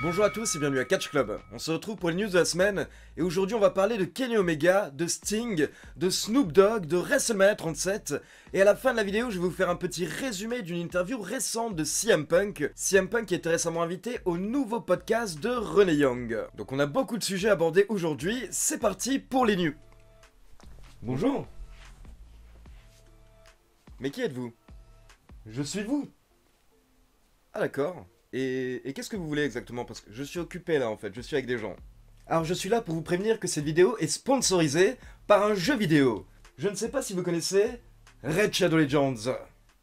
Bonjour à tous et bienvenue à Catch Club. On se retrouve pour les news de la semaine et aujourd'hui on va parler de Kenny Omega, de Sting, de Snoop Dogg, de WrestleMania 37 et à la fin de la vidéo je vais vous faire un petit résumé d'une interview récente de CM Punk. CM Punk qui était récemment invité au nouveau podcast de Renee Young. Donc on a beaucoup de sujets à aborder aujourd'hui, c'est parti pour les news. Bonjour. Mais qui êtes-vous? Je suis vous. Ah d'accord. Et qu'est-ce que vous voulez exactement? Parce que je suis occupé là en fait, je suis avec des gens. Alors je suis là pour vous prévenir que cette vidéo est sponsorisée par un jeu vidéo. Je ne sais pas si vous connaissez Raid Shadow Legends.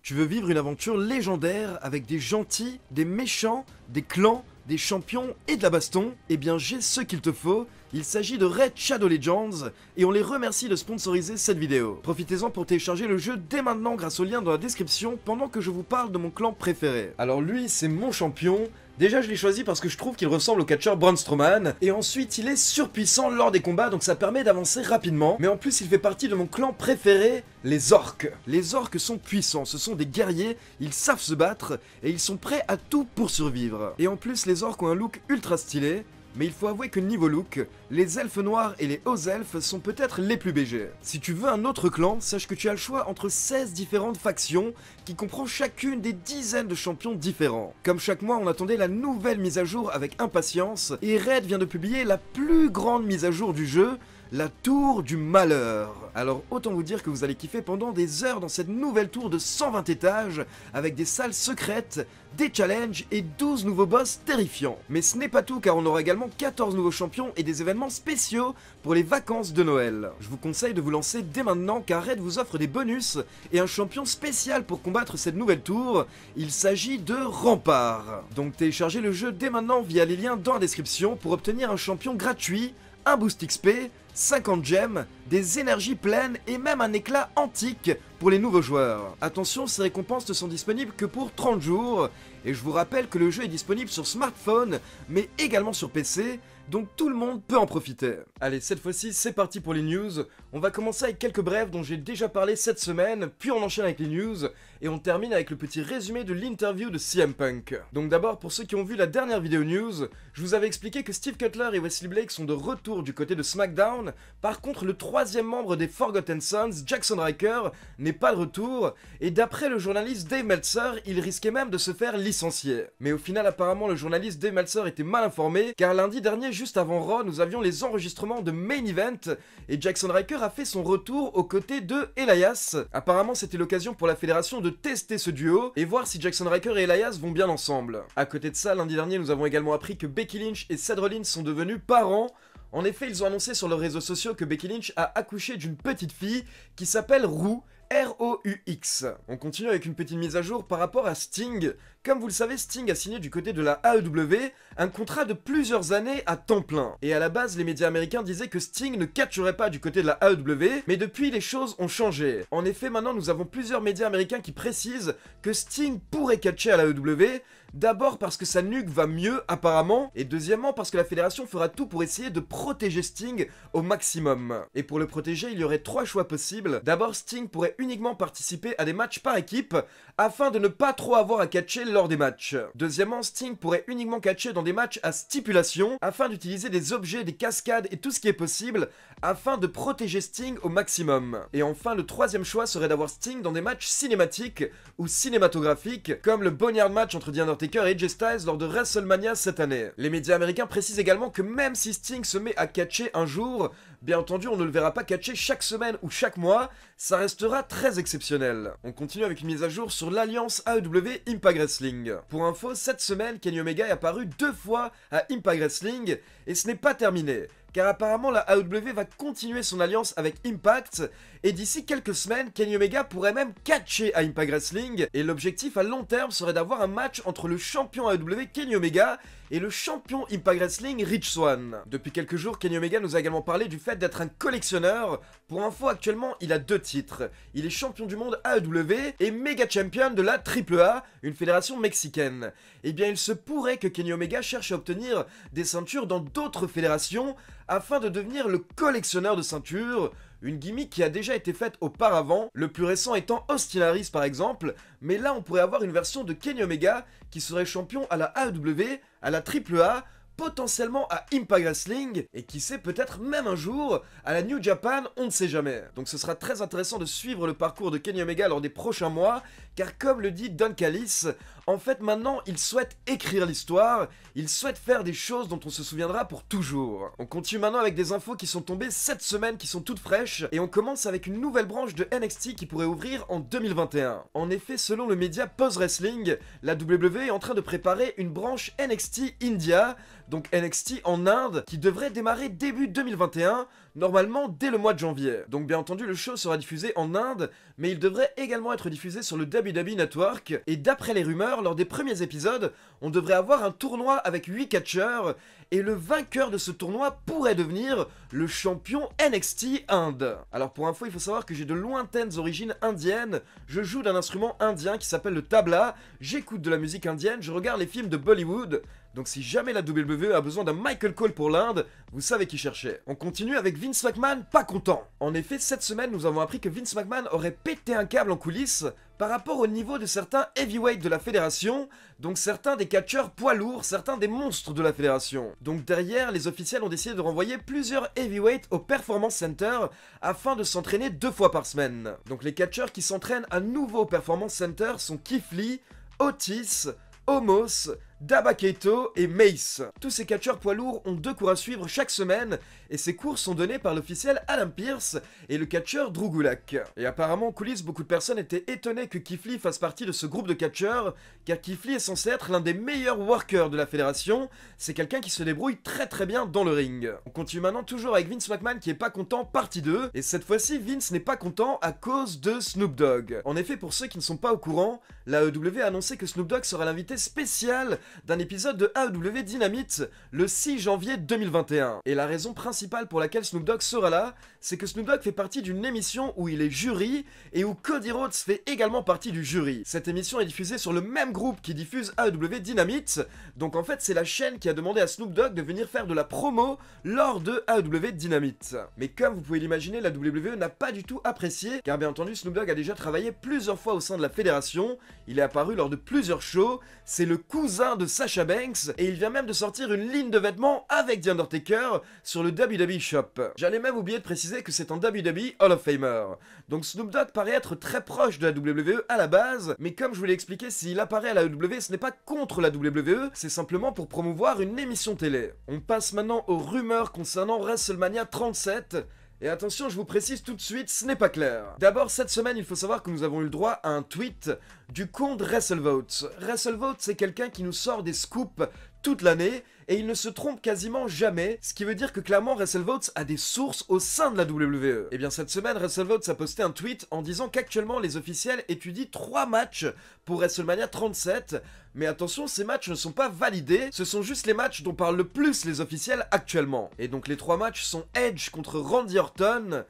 Tu veux vivre une aventure légendaire avec des gentils, des méchants, des clans, des champions et de la baston? Eh bien j'ai ce qu'il te faut. Il s'agit de Raid Shadow Legends et on les remercie de sponsoriser cette vidéo. Profitez-en pour télécharger le jeu dès maintenant grâce au lien dans la description pendant que je vous parle de mon clan préféré. Alors lui c'est mon champion. Déjà je l'ai choisi parce que je trouve qu'il ressemble au catcheur Braun Strowman, et ensuite il est surpuissant lors des combats donc ça permet d'avancer rapidement, mais en plus il fait partie de mon clan préféré, les orques. Les orques sont puissants, ce sont des guerriers, ils savent se battre et ils sont prêts à tout pour survivre. Et en plus les orques ont un look ultra stylé, mais il faut avouer que niveau look, les elfes noirs et les hauts elfes sont peut-être les plus BG. Si tu veux un autre clan, sache que tu as le choix entre 16 différentes factions qui comprend chacune des dizaines de champions différents. Comme chaque mois, on attendait la nouvelle mise à jour avec impatience, et Raid vient de publier la plus grande mise à jour du jeu, la tour du malheur. Alors autant vous dire que vous allez kiffer pendant des heures dans cette nouvelle tour de 120 étages, avec des salles secrètes, des challenges et 12 nouveaux boss terrifiants. Mais ce n'est pas tout car on aura également 14 nouveaux champions et des événements spéciaux pour les vacances de Noël. Je vous conseille de vous lancer dès maintenant car Raid vous offre des bonus et un champion spécial pour combattre cette nouvelle tour. Il s'agit de Rempart. Donc téléchargez le jeu dès maintenant via les liens dans la description pour obtenir un champion gratuit, un boost XP, 50 gemmes, des énergies pleines et même un éclat antique pour les nouveaux joueurs. Attention, ces récompenses ne sont disponibles que pour 30 jours, et je vous rappelle que le jeu est disponible sur smartphone, mais également sur PC, donc tout le monde peut en profiter. Allez, cette fois-ci, c'est parti pour les news. On va commencer avec quelques brèves dont j'ai déjà parlé cette semaine, puis on enchaîne avec les news, et on termine avec le petit résumé de l'interview de CM Punk. Donc d'abord, pour ceux qui ont vu la dernière vidéo news, je vous avais expliqué que Steve Cutler et Wesley Blake sont de retour du côté de SmackDown. Par contre, le troisième membre des Forgotten Sons, Jackson Ryker, n'est pas de retour, et d'après le journaliste Dave Meltzer, il risquait même de se faire licencier. Mais au final, apparemment, le journaliste Dave Meltzer était mal informé, car lundi dernier, juste avant Raw, nous avions les enregistrements de Main Event, et Jackson Ryker a fait son retour aux côtés de Elias. Apparemment, c'était l'occasion pour la fédération de tester ce duo, et voir si Jackson Ryker et Elias vont bien ensemble. À côté de ça, lundi dernier, nous avons également appris que Becky Lynch et Seth Rollins sont devenus parents. En effet, ils ont annoncé sur leurs réseaux sociaux que Becky Lynch a accouché d'une petite fille qui s'appelle Rue, R-O-U-X. On continue avec une petite mise à jour par rapport à Sting. Comme vous le savez, Sting a signé du côté de la AEW un contrat de plusieurs années à temps plein. Et à la base, les médias américains disaient que Sting ne catcherait pas du côté de la AEW, mais depuis les choses ont changé. En effet, maintenant nous avons plusieurs médias américains qui précisent que Sting pourrait catcher à la AEW, d'abord parce que sa nuque va mieux apparemment, et deuxièmement parce que la fédération fera tout pour essayer de protéger Sting au maximum. Et pour le protéger, il y aurait 3 choix possibles. D'abord, Sting pourrait uniquement participer à des matchs par équipe, afin de ne pas trop avoir à catcher lors des matchs. Deuxièmement, Sting pourrait uniquement catcher dans des matchs à stipulation, afin d'utiliser des objets, des cascades et tout ce qui est possible, afin de protéger Sting au maximum. Et enfin, le troisième choix serait d'avoir Sting dans des matchs cinématiques ou cinématographiques, comme le Boneyard match entre The Undertaker et AJ Styles lors de WrestleMania cette année. Les médias américains précisent également que même si Sting se met à catcher un jour, bien entendu on ne le verra pas catcher chaque semaine ou chaque mois, ça restera très exceptionnel. On continue avec une mise à jour sur l'alliance AEW Impact Wrestling. Pour info, cette semaine, Kenny Omega est apparu 2 fois à Impact Wrestling, et ce n'est pas terminé, car apparemment la AEW va continuer son alliance avec Impact, et d'ici quelques semaines, Kenny Omega pourrait même catcher à Impact Wrestling, et l'objectif à long terme serait d'avoir un match entre le champion AEW Kenny Omega et le champion Impact Wrestling Rich Swann. Depuis quelques jours, Kenny Omega nous a également parlé du fait d'être un collectionneur. Pour info, actuellement, il a 2 titres. Il est champion du monde AEW et méga champion de la AAA, une fédération mexicaine. Eh bien, il se pourrait que Kenny Omega cherche à obtenir des ceintures dans d'autres fédérations afin de devenir le collectionneur de ceintures, une gimmick qui a déjà été faite auparavant, le plus récent étant Austin Harris par exemple, mais là on pourrait avoir une version de Kenny Omega qui serait champion à la AEW à la AAA, potentiellement à Impact Wrestling, et qui sait peut-être même un jour à la New Japan, on ne sait jamais. Donc ce sera très intéressant de suivre le parcours de Kenny Omega lors des prochains mois, car comme le dit Don Callis, en fait maintenant il souhaite écrire l'histoire, il souhaite faire des choses dont on se souviendra pour toujours. On continue maintenant avec des infos qui sont tombées cette semaine, qui sont toutes fraîches, et on commence avec une nouvelle branche de NXT qui pourrait ouvrir en 2021. En effet, selon le média Pause Wrestling, la WWE est en train de préparer une branche NXT India, donc NXT en Inde, qui devrait démarrer début 2021, normalement dès le mois de janvier. Donc bien entendu, le show sera diffusé en Inde, mais il devrait également être diffusé sur le WWE Network, et d'après les rumeurs, lors des premiers épisodes, on devrait avoir un tournoi avec 8 catcheurs, et le vainqueur de ce tournoi pourrait devenir le champion NXT Inde. Alors pour info, il faut savoir que j'ai de lointaines origines indiennes, je joue d'un instrument indien qui s'appelle le tabla, j'écoute de la musique indienne, je regarde les films de Bollywood. Donc si jamais la WWE a besoin d'un Michael Cole pour l'Inde, vous savez qui chercher. On continue avec Vince McMahon, pas content. En effet, cette semaine, nous avons appris que Vince McMahon aurait pété un câble en coulisses par rapport au niveau de certains heavyweights de la fédération, donc certains des catcheurs poids lourds, certains des monstres de la fédération. Donc derrière, les officiels ont décidé de renvoyer plusieurs heavyweights au Performance Center afin de s'entraîner 2 fois par semaine. Donc les catcheurs qui s'entraînent à nouveau au Performance Center sont Keith Lee, Otis, Omos, Dabba-Kato et Mace. Tous ces catcheurs poids lourds ont 2 cours à suivre chaque semaine, et ces cours sont donnés par l'officiel Adam Pearce et le catcheur Drew Gulak. Et apparemment en coulisses, beaucoup de personnes étaient étonnées que Keith Lee fasse partie de ce groupe de catcheurs, car Keith Lee est censé être l'un des meilleurs workers de la fédération, c'est quelqu'un qui se débrouille très bien dans le ring. On continue maintenant toujours avec Vince McMahon qui est pas content, partie 2, et cette fois-ci Vince n'est pas content à cause de Snoop Dogg. En effet, pour ceux qui ne sont pas au courant, la AEW a annoncé que Snoop Dogg sera l'invité spécial d'un épisode de AEW Dynamite le 6 janvier 2021. Et la raison principale pour laquelle Snoop Dogg sera là, c'est que Snoop Dogg fait partie d'une émission où il est jury et où Cody Rhodes fait également partie du jury. Cette émission est diffusée sur le même groupe qui diffuse AEW Dynamite, donc en fait c'est la chaîne qui a demandé à Snoop Dogg de venir faire de la promo lors de AEW Dynamite. Mais comme vous pouvez l'imaginer, la WWE n'a pas du tout apprécié, car bien entendu Snoop Dogg a déjà travaillé plusieurs fois au sein de la fédération, il est apparu lors de plusieurs shows, c'est le cousin de Sasha Banks, et il vient même de sortir une ligne de vêtements avec The Undertaker sur le WWE Shop. J'allais même oublier de préciser que c'est un WWE Hall of Famer. Donc Snoop Dogg paraît être très proche de la WWE à la base, mais comme je vous l'ai expliqué, s'il apparaît à la WWE, ce n'est pas contre la WWE, c'est simplement pour promouvoir une émission télé. On passe maintenant aux rumeurs concernant WrestleMania 37, et attention, je vous précise tout de suite, ce n'est pas clair. D'abord, cette semaine, il faut savoir que nous avons eu le droit à un tweet du compte WrestleVote. WrestleVote, c'est quelqu'un qui nous sort des scoops toute l'année, et il ne se trompe quasiment jamais, ce qui veut dire que clairement WrestleVote a des sources au sein de la WWE. Et bien cette semaine, WrestleVote a posté un tweet en disant qu'actuellement les officiels étudient 3 matchs pour WrestleMania 37, mais attention, ces matchs ne sont pas validés, ce sont juste les matchs dont parlent le plus les officiels actuellement. Et donc les 3 matchs sont Edge contre Randy Orton,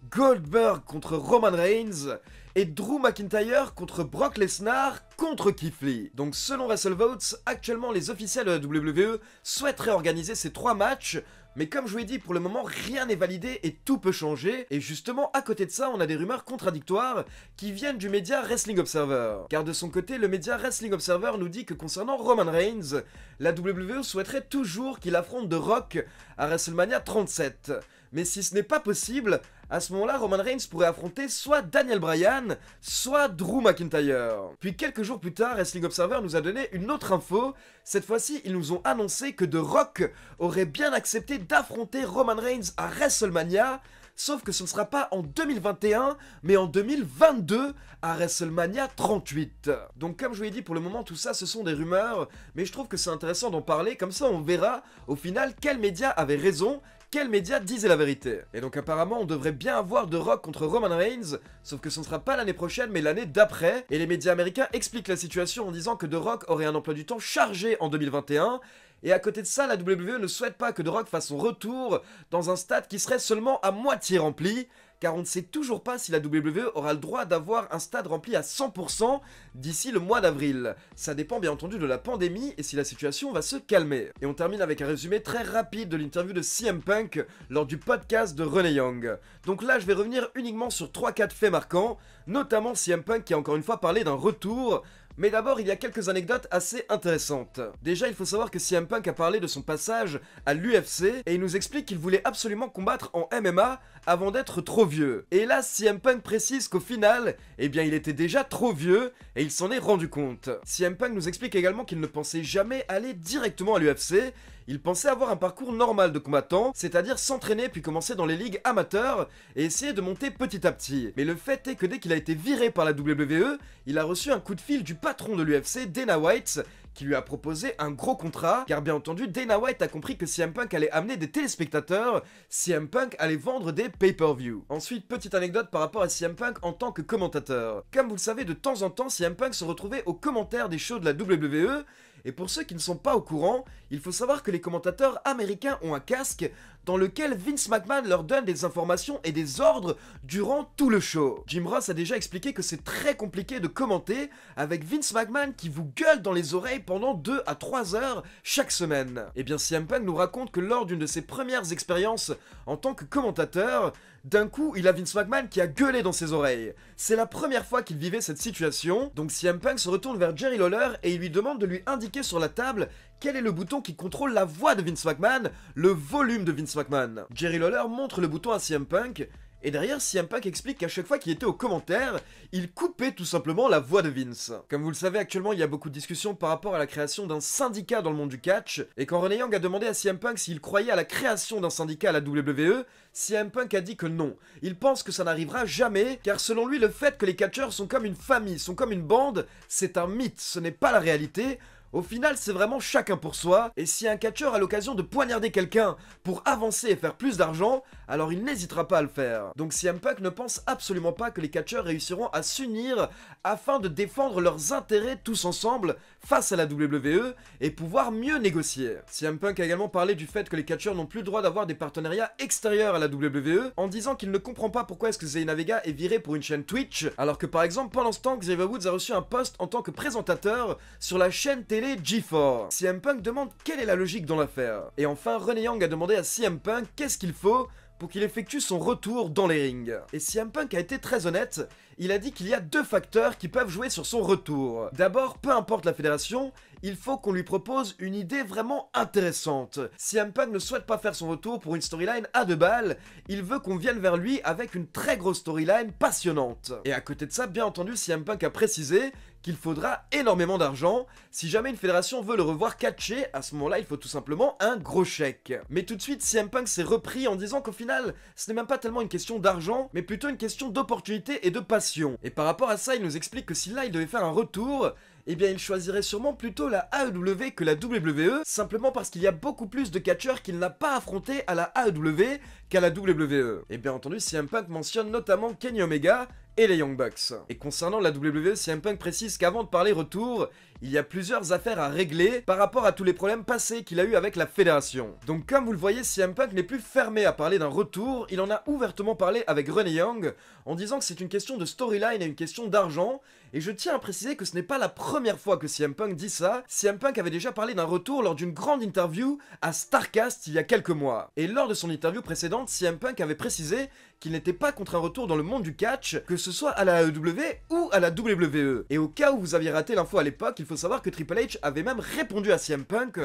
Goldberg contre Roman Reigns, et Drew McIntyre contre Brock Lesnar contre Keith Lee. Donc selon WrestleVote, actuellement les officiels de la WWE souhaiteraient organiser ces 3 matchs, mais comme je vous l'ai dit, pour le moment rien n'est validé et tout peut changer, et justement à côté de ça on a des rumeurs contradictoires qui viennent du média Wrestling Observer. Car de son côté, le média Wrestling Observer nous dit que concernant Roman Reigns, la WWE souhaiterait toujours qu'il affronte The Rock à WrestleMania 37. Mais si ce n'est pas possible, à ce moment-là, Roman Reigns pourrait affronter soit Daniel Bryan, soit Drew McIntyre. Puis quelques jours plus tard, Wrestling Observer nous a donné une autre info. Cette fois-ci, ils nous ont annoncé que The Rock aurait bien accepté d'affronter Roman Reigns à WrestleMania, sauf que ce ne sera pas en 2021, mais en 2022 à WrestleMania 38. Donc comme je vous l'ai dit, pour le moment tout ça ce sont des rumeurs, mais je trouve que c'est intéressant d'en parler, comme ça on verra au final quel média avait raison, quel média disait la vérité. Et donc apparemment on devrait bien avoir The Rock contre Roman Reigns, sauf que ce ne sera pas l'année prochaine mais l'année d'après, et les médias américains expliquent la situation en disant que The Rock aurait un emploi du temps chargé en 2021, et à côté de ça, la WWE ne souhaite pas que The Rock fasse son retour dans un stade qui serait seulement à moitié rempli, car on ne sait toujours pas si la WWE aura le droit d'avoir un stade rempli à 100% d'ici le mois d'avril. Ça dépend bien entendu de la pandémie et si la situation va se calmer. Et on termine avec un résumé très rapide de l'interview de CM Punk lors du podcast de Renee Young. Donc là, je vais revenir uniquement sur 3-4 faits marquants, notamment CM Punk qui a encore une fois parlé d'un retour. Mais d'abord, il y a quelques anecdotes assez intéressantes. Déjà, il faut savoir que CM Punk a parlé de son passage à l'UFC et il nous explique qu'il voulait absolument combattre en MMA avant d'être trop vieux. Et là, CM Punk précise qu'au final, eh bien, il était déjà trop vieux et il s'en est rendu compte. CM Punk nous explique également qu'il ne pensait jamais aller directement à l'UFC. Il pensait avoir un parcours normal de combattant, c'est-à-dire s'entraîner puis commencer dans les ligues amateurs et essayer de monter petit à petit. Mais le fait est que dès qu'il a été viré par la WWE, il a reçu un coup de fil du patron de l'UFC, Dana White, qui lui a proposé un gros contrat, car bien entendu, Dana White a compris que CM Punk allait amener des téléspectateurs, CM Punk allait vendre des pay-per-view. Ensuite, petite anecdote par rapport à CM Punk en tant que commentateur. Comme vous le savez, de temps en temps, CM Punk se retrouvait aux commentaires des shows de la WWE, et pour ceux qui ne sont pas au courant, il faut savoir que les commentateurs américains ont un casque dans lequel Vince McMahon leur donne des informations et des ordres durant tout le show. Jim Ross a déjà expliqué que c'est très compliqué de commenter avec Vince McMahon qui vous gueule dans les oreilles pendant 2 à 3 heures chaque semaine. Et bien CM Punk nous raconte que lors d'une de ses premières expériences en tant que commentateur, d'un coup, il a Vince McMahon qui a gueulé dans ses oreilles. C'est la première fois qu'il vivait cette situation, donc CM Punk se retourne vers Jerry Lawler et il lui demande de lui indiquer sur la table quel est le bouton qui contrôle la voix de Vince McMahon, le volume de Vince McMahon. Jerry Lawler montre le bouton à CM Punk, et derrière, CM Punk explique qu'à chaque fois qu'il était aux commentaires, il coupait tout simplement la voix de Vince. Comme vous le savez, actuellement, il y a beaucoup de discussions par rapport à la création d'un syndicat dans le monde du catch, et quand Renee Young a demandé à CM Punk s'il croyait à la création d'un syndicat à la WWE, CM Punk a dit que non. Il pense que ça n'arrivera jamais, car selon lui, le fait que les catcheurs sont comme une famille, sont comme une bande, c'est un mythe, ce n'est pas la réalité. Au final, c'est vraiment chacun pour soi, et si un catcheur a l'occasion de poignarder quelqu'un pour avancer et faire plus d'argent, alors il n'hésitera pas à le faire. Donc CM Punk ne pense absolument pas que les catcheurs réussiront à s'unir afin de défendre leurs intérêts tous ensemble face à la WWE et pouvoir mieux négocier. CM Punk a également parlé du fait que les catcheurs n'ont plus le droit d'avoir des partenariats extérieurs à la WWE, en disant qu'il ne comprend pas pourquoi est-ce que Zelina Vega est viré pour une chaîne Twitch, alors que par exemple pendant ce temps Xavier Woods a reçu un poste en tant que présentateur sur la chaîne télé G4. CM Punk demande quelle est la logique dans l'affaire. Et enfin, Renee Young a demandé à CM Punk qu'est-ce qu'il faut pour qu'il effectue son retour dans les rings. Et CM Punk a été très honnête, il a dit qu'il y a 2 facteurs qui peuvent jouer sur son retour. D'abord, peu importe la fédération, il faut qu'on lui propose une idée vraiment intéressante. CM Punk ne souhaite pas faire son retour pour une storyline à 2 balles, il veut qu'on vienne vers lui avec une très grosse storyline passionnante. Et à côté de ça, bien entendu, CM Punk a précisé qu'il faudra énormément d'argent. Si jamais une fédération veut le revoir catcher, à ce moment-là, il faut tout simplement un gros chèque. Mais tout de suite, CM Punk s'est repris en disant qu'au final, ce n'est même pas tellement une question d'argent, mais plutôt une question d'opportunité et de passion. Et par rapport à ça, il nous explique que si là, il devait faire un retour, eh bien il choisirait sûrement plutôt la AEW que la WWE, simplement parce qu'il y a beaucoup plus de catcheurs qu'il n'a pas affronté à la AEW qu'à la WWE. Et bien entendu, CM Punk mentionne notamment Kenny Omega et les Young Bucks. Et concernant la WWE, CM Punk précise qu'avant de parler retour, il y a plusieurs affaires à régler par rapport à tous les problèmes passés qu'il a eu avec la fédération. Donc comme vous le voyez, CM Punk n'est plus fermé à parler d'un retour, il en a ouvertement parlé avec Renee Young, en disant que c'est une question de storyline et une question d'argent, et je tiens à préciser que ce n'est pas la première fois que CM Punk dit ça. CM Punk avait déjà parlé d'un retour lors d'une grande interview à Starrcast il y a quelques mois. Et lors de son interview précédente, CM Punk avait précisé qu'il n'était pas contre un retour dans le monde du catch, que ce soit à la AEW ou à la WWE. Et au cas où vous aviez raté l'info à l'époque, il faut savoir que Triple H avait même répondu à CM Punk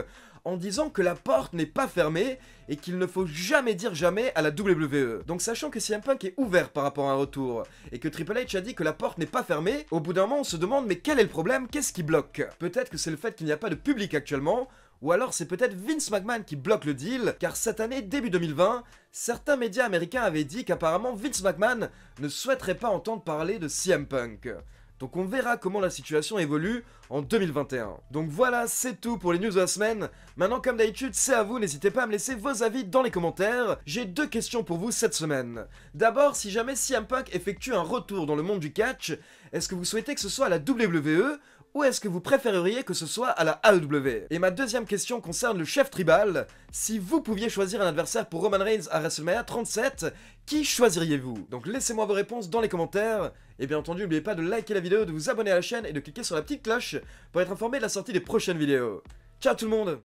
en disant que la porte n'est pas fermée et qu'il ne faut jamais dire jamais à la WWE. Donc sachant que CM Punk est ouvert par rapport à un retour et que Triple H a dit que la porte n'est pas fermée, au bout d'un moment on se demande mais quel est le problème, qu'est-ce qui bloque? Peut-être que c'est le fait qu'il n'y a pas de public actuellement, ou alors c'est peut-être Vince McMahon qui bloque le deal, car cette année, début 2020, certains médias américains avaient dit qu'apparemment Vince McMahon ne souhaiterait pas entendre parler de CM Punk. Donc on verra comment la situation évolue en 2021. Donc voilà, c'est tout pour les news de la semaine. Maintenant, comme d'habitude, c'est à vous, n'hésitez pas à me laisser vos avis dans les commentaires. J'ai 2 questions pour vous cette semaine. D'abord, si jamais CM Punk effectue un retour dans le monde du catch, est-ce que vous souhaitez que ce soit à la WWE ou est-ce que vous préféreriez que ce soit à la AEW? Et ma deuxième question concerne le chef tribal. Si vous pouviez choisir un adversaire pour Roman Reigns à WrestleMania 37, qui choisiriez-vous? Donc laissez-moi vos réponses dans les commentaires. Et bien entendu, n'oubliez pas de liker la vidéo, de vous abonner à la chaîne et de cliquer sur la petite cloche pour être informé de la sortie des prochaines vidéos. Ciao tout le monde!